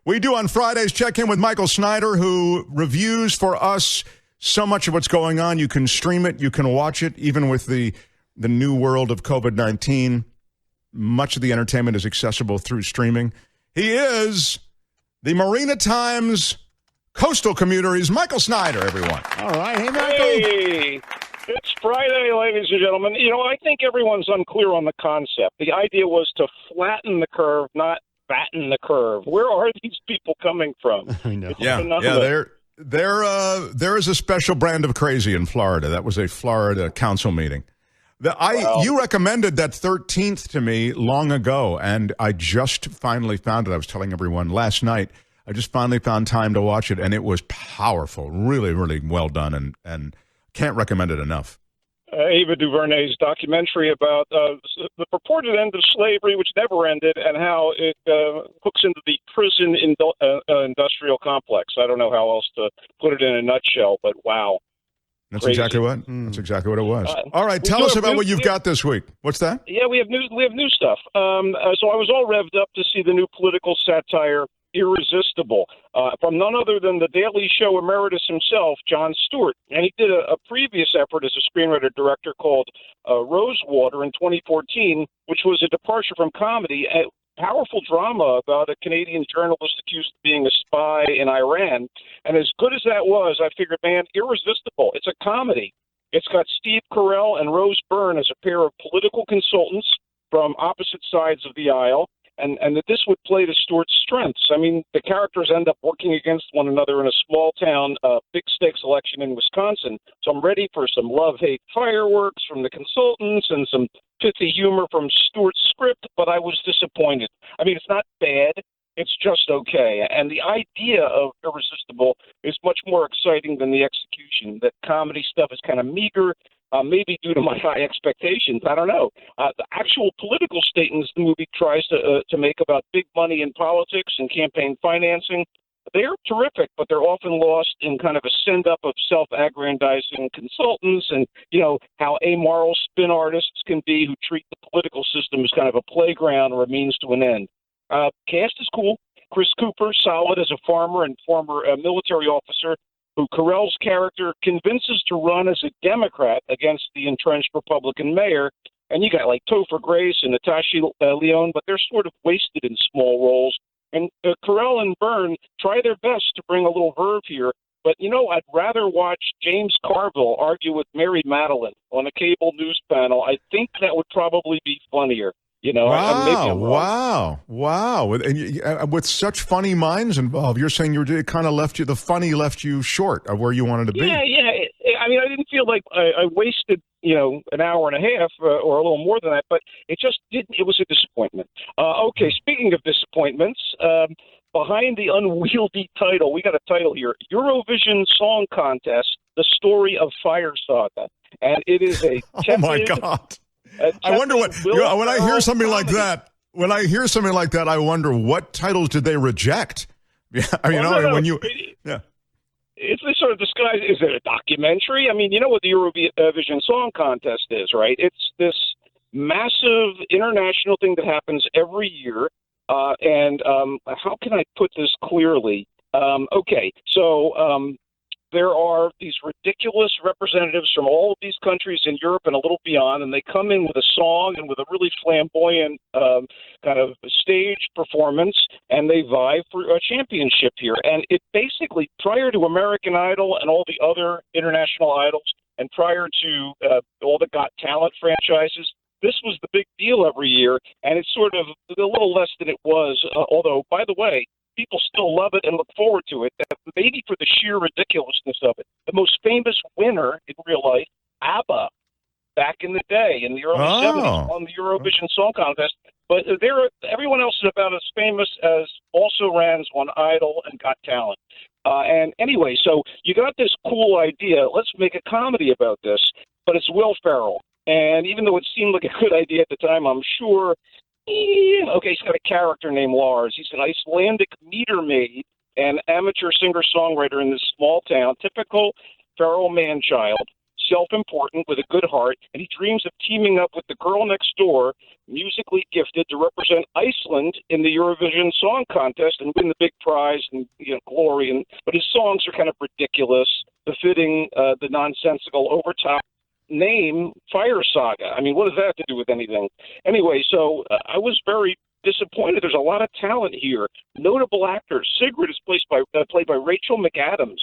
We do on Fridays check in with Michael Snyder, who reviews for us so much of what's going on. You can stream it. You can watch it, even with the new world of COVID-19. Much of the entertainment is accessible through streaming. He is the Marina Times coastal commuter. He's Michael Snyder, everyone. All right. Hey, Michael. Hey, it's Friday, ladies and gentlemen. I think everyone's unclear on the concept. The idea was to flatten the curve, not fatten the curve. Where are these people coming from? I know. There is a special brand of crazy in Florida. That was a Florida council meeting. You recommended that 13th to me long ago, and I just finally found it. I was telling everyone last night. I just finally found time to watch it, and it was powerful. Really, really well done, and can't recommend it enough. Ava DuVernay's documentary about the purported end of slavery, which never ended, and how it hooks into the prison industrial complex. I don't know how else to put it in a nutshell, but wow. That's Crazy. exactly what. That's exactly what it was. All right, tell us about what you've got this week. What's that? Yeah, we have new stuff. So I was all revved up to see the new political satire, Irresistible, from none other than the Daily Show emeritus himself, Jon Stewart. And he did a previous effort as a screenwriter-director called Rosewater in 2014, which was a departure from comedy. Powerful drama about a Canadian journalist accused of being a spy in Iran. And as good as that was, I figured, man, Irresistible. It's a comedy. It's got Steve Carell and Rose Byrne as a pair of political consultants from opposite sides of the aisle, and that this would play to Stewart's strengths. I mean, the characters end up working against one another in a small-town, big-stakes election in Wisconsin. So I'm ready for some love-hate fireworks from the consultants and some pithy humor from Stewart's script, but I was disappointed. I mean, it's not bad. It's just okay. And the idea of Irresistible is much more exciting than the execution. That comedy stuff is kind of meager, maybe due to my high expectations. I don't know. The actual political statements the movie tries to make about big money in politics and campaign financing, they're terrific, but they're often lost in kind of a send-up of self-aggrandizing consultants and, how amoral spin artists can be who treat the political system as kind of a playground or a means to an end. Cast is cool. Chris Cooper, solid as a farmer and former military officer, who Carell's character convinces to run as a Democrat against the entrenched Republican mayor. And you got like Topher Grace and Natasha Lyonne, but they're sort of wasted in small roles. And Carell and Byrne try their best to bring a little verve here. But, I'd rather watch James Carville argue with Mary Madeline on a cable news panel. I think that would probably be funnier. Wow. And with such funny minds involved, you're saying it kind of the funny left you short of where you wanted to be. Yeah. I mean, I didn't feel like I wasted, an hour and a half or a little more than that, but it just didn't. It was a disappointment. Okay, speaking of disappointments, behind the unwieldy title, we got a title here, Eurovision Song Contest, The Story of Fire Saga. And it is a oh, my God. I wonder when I hear something like that. When I hear something like that, I wonder what titles did they reject? Yeah, it's this sort of disguise. Is it a documentary? I mean, you know what the Eurovision Song Contest is, right? It's this massive international thing that happens every year. And how can I put this clearly? There are these ridiculous representatives from all of these countries in Europe and a little beyond, and they come in with a song and with a really flamboyant kind of stage performance, and they vie for a championship here. And it basically, prior to American Idol and all the other international idols, and prior to all the Got Talent franchises, this was the big deal every year, and it's sort of a little less than it was, although, by the way, people still love it and look forward to it, maybe for the sheer ridiculousness of it. The most famous winner in real life, ABBA, back in the day, in the early 70s, won the Eurovision Song Contest. But everyone else is about as famous as Also Rans on Idol and Got Talent. And anyway, so you got this cool idea. Let's make a comedy about this. But it's Will Ferrell. And even though it seemed like a good idea at the time, I'm sure he's got a character named Lars. He's an Icelandic meter maid and amateur singer-songwriter in this small town. Typical Ferrell man-child. self-important with a good heart, and he dreams of teaming up with the girl next door, musically gifted, to represent Iceland in the Eurovision Song Contest and win the big prize and glory. But his songs are kind of ridiculous, befitting the nonsensical, overtop name Fire Saga. I mean, what does that have to do with anything? Anyway, so I was very disappointed. There's a lot of talent here. Notable actors. Sigrid is played by Rachel McAdams.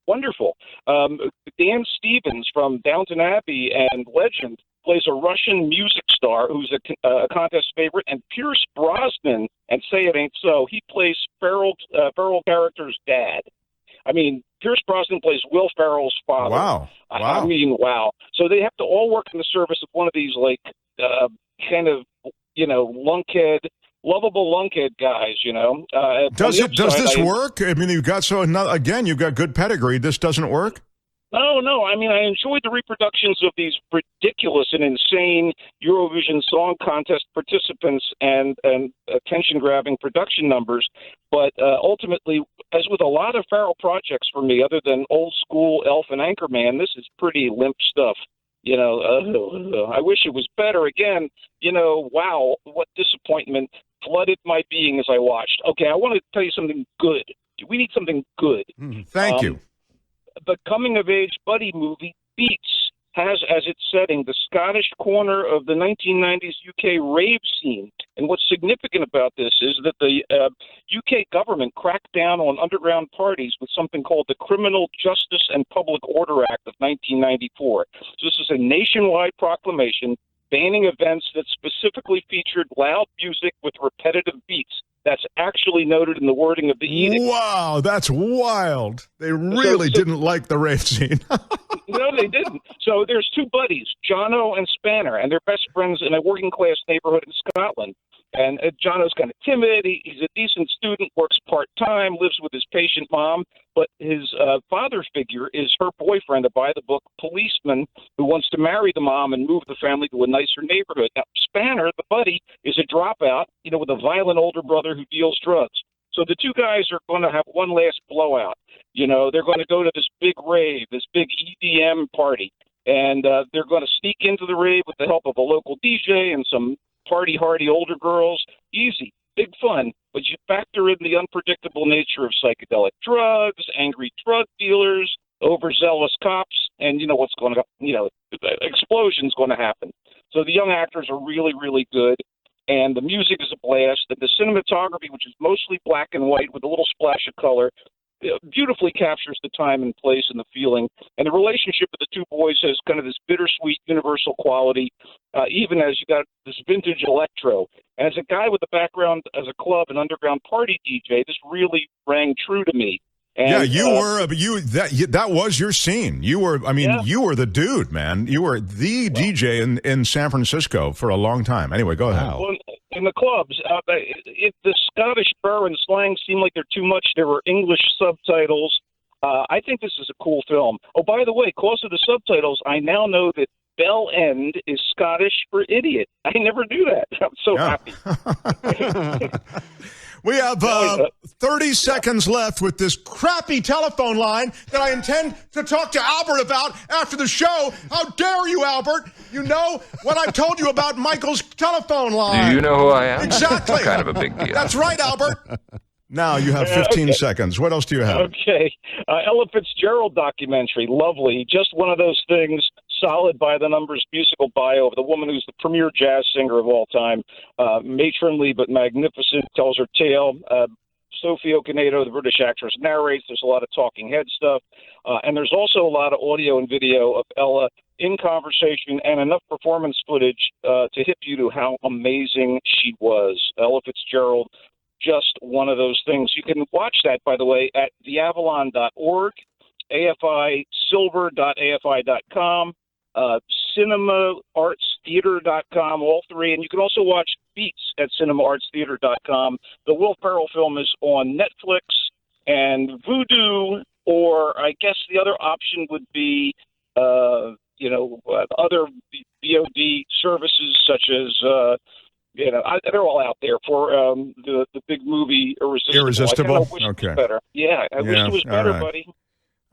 Wonderful. Dan Stevens from Downton Abbey and Legend plays a Russian music star who's a contest favorite, and Pierce Brosnan, and Say It Ain't So, he plays Ferrell character's dad. I mean, Pierce Brosnan plays Will Ferrell's father. Wow. I mean, wow. So they have to all work in the service of one of these, kind of, lunkhead, lovable lunkhead guys, Does this work? I mean, you've got good pedigree. This doesn't work? No. I mean, I enjoyed the reproductions of these ridiculous and insane Eurovision Song Contest participants and attention-grabbing production numbers. But ultimately, as with a lot of Farrell projects for me, other than old school Elf and Anchorman, this is pretty limp stuff. I wish it was better. Again, wow, what disappointment flooded my being as I watched. Okay, I want to tell you something good. We need something good. Thank you. The coming-of-age buddy movie Beats has as its setting the Scottish corner of the 1990s UK rave scene. And what's significant about this is that the UK government cracked down on underground parties with something called the Criminal Justice and Public Order Act of 1994. So this is a nationwide proclamation banning events that specifically featured loud music with repetitive beats. That's actually noted in the wording of the edict. Wow, that's wild. They really didn't like the rave scene. No, they didn't. So there's two buddies, Jono and Spanner, and they're best friends in a working-class neighborhood in Scotland. And Jono's kind of timid. He's a decent student, works part-time, lives with his patient mom. But his father figure is her boyfriend, a by-the-book policeman who wants to marry the mom and move the family to a nicer neighborhood. Now, Spanner, the buddy, is a dropout, with a violent older brother who deals drugs. So the two guys are going to have one last blowout. They're going to go to this big rave, this big EDM party. And they're going to sneak into the rave with the help of a local DJ and some party-hardy older girls. Easy, big fun, but you factor in the unpredictable nature of psychedelic drugs, angry drug dealers, overzealous cops, and what's going to, explosion's going to happen. So the young actors are really, really good, and the music is a blast, and the cinematography, which is mostly black and white with a little splash of color, beautifully captures the time and place and the feeling. And the relationship of the two boys has kind of this bittersweet universal quality, even as you got this vintage electro. And as a guy with a background as a club and underground party DJ, this really rang true to me. And, yeah, that was your scene. You were the dude, man. You were the DJ in San Francisco for a long time. Anyway, go ahead. Well, in the clubs, the Scottish burr and slang seemed like they're too much. There were English subtitles. I think this is a cool film. Oh, by the way, because of the subtitles, I now know that Bell End is Scottish for idiot. I never knew that. I'm so happy. We have 30 seconds left with this crappy telephone line that I intend to talk to Albert about after the show. How dare you, Albert? You know what I told you about Michael's telephone line. Do you know who I am? Exactly. Kind of a big deal. That's right, Albert. Now you have 15 seconds. What else do you have? Okay. Ella Fitzgerald documentary. Lovely. Just one of those things. Solid by the numbers musical bio of the woman who's the premier jazz singer of all time. Matronly but magnificent, tells her tale. Sophie Okonedo, the British actress, narrates. There's a lot of talking head stuff. And there's also a lot of audio and video of Ella in conversation and enough performance footage to hip you to how amazing she was. Ella Fitzgerald, just one of those things. You can watch that, by the way, at theavalon.org, afisilver.afi.com, cinemaartstheater.com, all three. And you can also watch Beats at cinemaartstheater.com. The Will Ferrell film is on Netflix and Vudu, or I guess the other option would be, other VOD services such as, they're all out there for the big movie Irresistible. Irresistible? I wish it was better. Yeah, I wish it was better, buddy.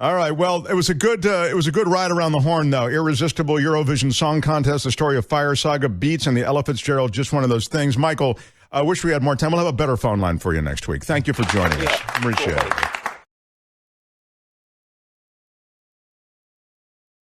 All right. Well, it was a good ride around the horn, though. Irresistible Eurovision Song Contest, the story of Fire Saga, Beats, and the Ella Fitzgerald, just one of those things. Michael, I wish we had more time. We'll have a better phone line for you next week. Thank you for joining us. Appreciate it.